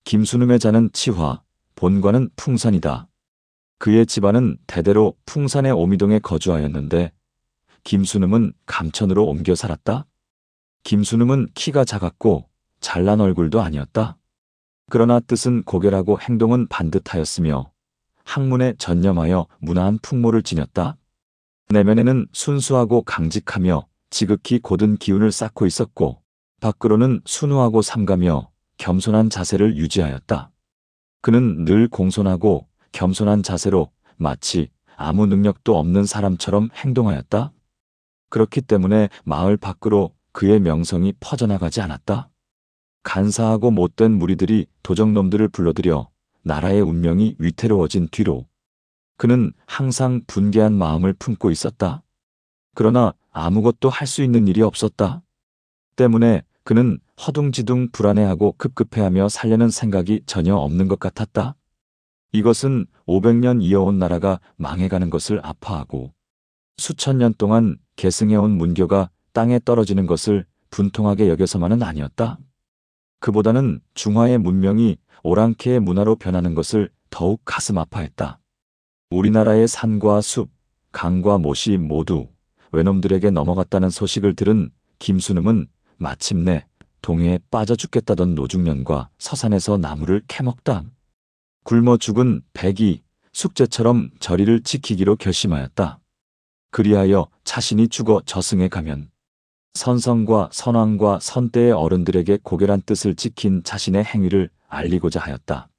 김순음의 자는 치화, 본관은 풍산이다. 그의 집안은 대대로 풍산의 오미동에 거주하였는데 김순음은 감천으로 옮겨 살았다. 김순음은 키가 작았고 잘난 얼굴도 아니었다. 그러나 뜻은 고결하고 행동은 반듯하였으며 학문에 전념하여 문화한 풍모를 지녔다. 내면에는 순수하고 강직하며 지극히 고든 기운을 쌓고 있었고 밖으로는 순우하고 삼가며 겸손한 자세를 유지하였다. 그는 늘 공손하고 겸손한 자세로 마치 아무 능력도 없는 사람처럼 행동하였다. 그렇기 때문에 마을 밖으로 그의 명성이 퍼져나가지 않았다. 간사하고 못된 무리들이 도적놈들을 불러들여 나라의 운명이 위태로워진 뒤로 그는 항상 분개한 마음을 품고 있었다. 그러나 아무것도 할 수 있는 일이 없었다. 때문에 그는 허둥지둥 불안해하고 급급해하며 살려는 생각이 전혀 없는 것 같았다. 이것은 500년 이어온 나라가 망해가는 것을 아파하고 수천 년 동안 계승해온 문교가 땅에 떨어지는 것을 분통하게 여겨서만은 아니었다. 그보다는 중화의 문명이 오랑캐의 문화로 변하는 것을 더욱 가슴 아파했다. 우리나라의 산과 숲, 강과 못이 모두 외놈들에게 넘어갔다는 소식을 들은 김순음은 마침내 동해에 빠져 죽겠다던 노중년과 서산에서 나무를 캐먹다 굶어 죽은 백이 숙제처럼 저리를 지키기로 결심하였다. 그리하여 자신이 죽어 저승에 가면 선성과 선왕과 선대의 어른들에게 고결한 뜻을 지킨 자신의 행위를 알리고자 하였다.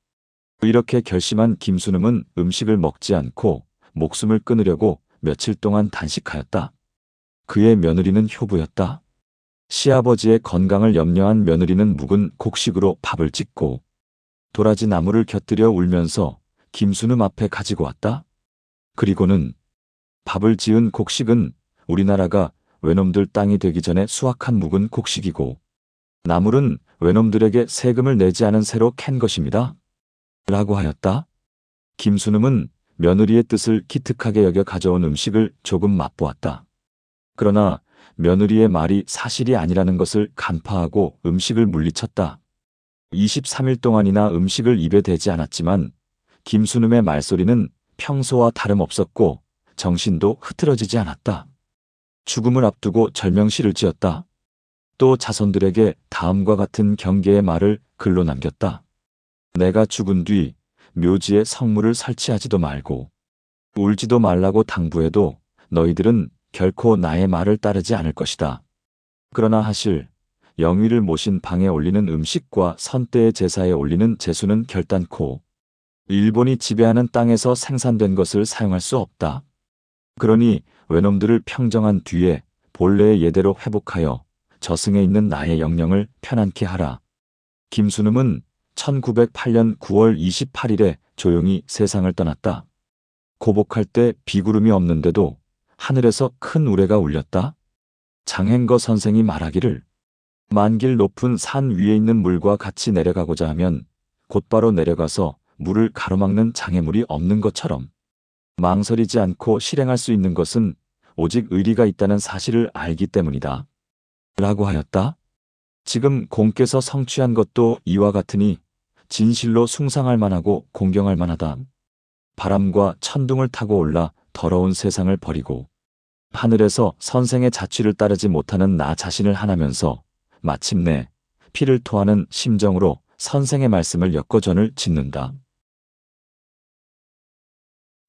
이렇게 결심한 김순음은 음식을 먹지 않고 목숨을 끊으려고 며칠 동안 단식하였다. 그의 며느리는 효부였다. 시아버지의 건강을 염려한 며느리는 묵은 곡식으로 밥을 짓고 도라지 나무를 곁들여 울면서 김순음 앞에 가지고 왔다. 그리고는 밥을 지은 곡식은 우리나라가 외놈들 땅이 되기 전에 수확한 묵은 곡식이고 나물은 외놈들에게 세금을 내지 않은 새로 캔 것입니다. 라고 하였다. 김순음은 며느리의 뜻을 기특하게 여겨 가져온 음식을 조금 맛보았다. 그러나 며느리의 말이 사실이 아니라는 것을 간파하고 음식을 물리쳤다. 23일 동안이나 음식을 입에 대지 않았지만 김순음의 말소리는 평소와 다름없었고 정신도 흐트러지지 않았다. 죽음을 앞두고 절명시를 지었다. 또 자손들에게 다음과 같은 경계의 말을 글로 남겼다. 내가 죽은 뒤 묘지에 성물을 설치하지도 말고 울지도 말라고 당부해도 너희들은 결코 나의 말을 따르지 않을 것이다. 그러나 하실 영위를 모신 방에 올리는 음식과 선대의 제사에 올리는 제수는 결단코 일본이 지배하는 땅에서 생산된 것을 사용할 수 없다. 그러니 외놈들을 평정한 뒤에 본래의 예대로 회복하여 저승에 있는 나의 영령을 편안케 하라. 김순음은 1908년 9월 28일에 조용히 세상을 떠났다. 고복할 때 비구름이 없는데도 하늘에서 큰 우레가 울렸다. 장행거 선생이 말하기를 만길 높은 산 위에 있는 물과 같이 내려가고자 하면 곧바로 내려가서 물을 가로막는 장애물이 없는 것처럼 망설이지 않고 실행할 수 있는 것은 오직 의리가 있다는 사실을 알기 때문이다. 라고 하였다. 지금 공께서 성취한 것도 이와 같으니 진실로 숭상할 만하고 공경할 만하다. 바람과 천둥을 타고 올라 더러운 세상을 버리고 하늘에서 선생의 자취를 따르지 못하는 나 자신을 하나면서 마침내 피를 토하는 심정으로 선생의 말씀을 엮어전을 짓는다.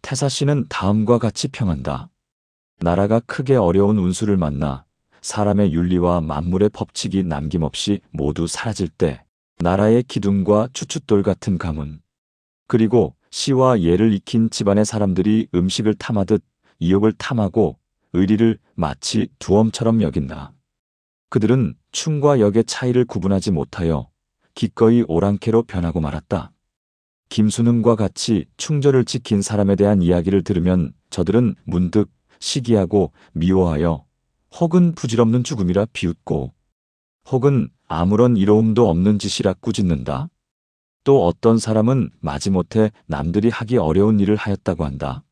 태사씨는 다음과 같이 평한다. 나라가 크게 어려운 운수를 만나 사람의 윤리와 만물의 법칙이 남김없이 모두 사라질 때 나라의 기둥과 추춧돌 같은 가문 그리고 시와 예를 익힌 집안의 사람들이 음식을 탐하듯 이욕을 탐하고 의리를 마치 두엄처럼 여긴다. 그들은 충과 역의 차이를 구분하지 못하여 기꺼이 오랑캐로 변하고 말았다. 김순음과 같이 충절을 지킨 사람에 대한 이야기를 들으면 저들은 문득 시기하고 미워하여 혹은 부질없는 죽음이라 비웃고 혹은 아무런 이로움도 없는 짓이라 꾸짖는다. 또 어떤 사람은 마지못해 남들이 하기 어려운 일을 하였다고 한다.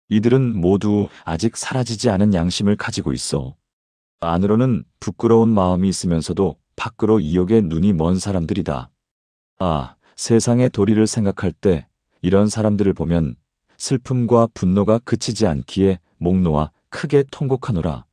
이들은 모두 아직 사라지지 않은 양심을 가지고 있어 안으로는 부끄러운 마음이 있으면서도 밖으로 이욕에 눈이 먼 사람들이다. 아, 세상의 도리를 생각할 때 이런 사람들을 보면 슬픔과 분노가 그치지 않기에 목 놓아 크게 통곡하노라.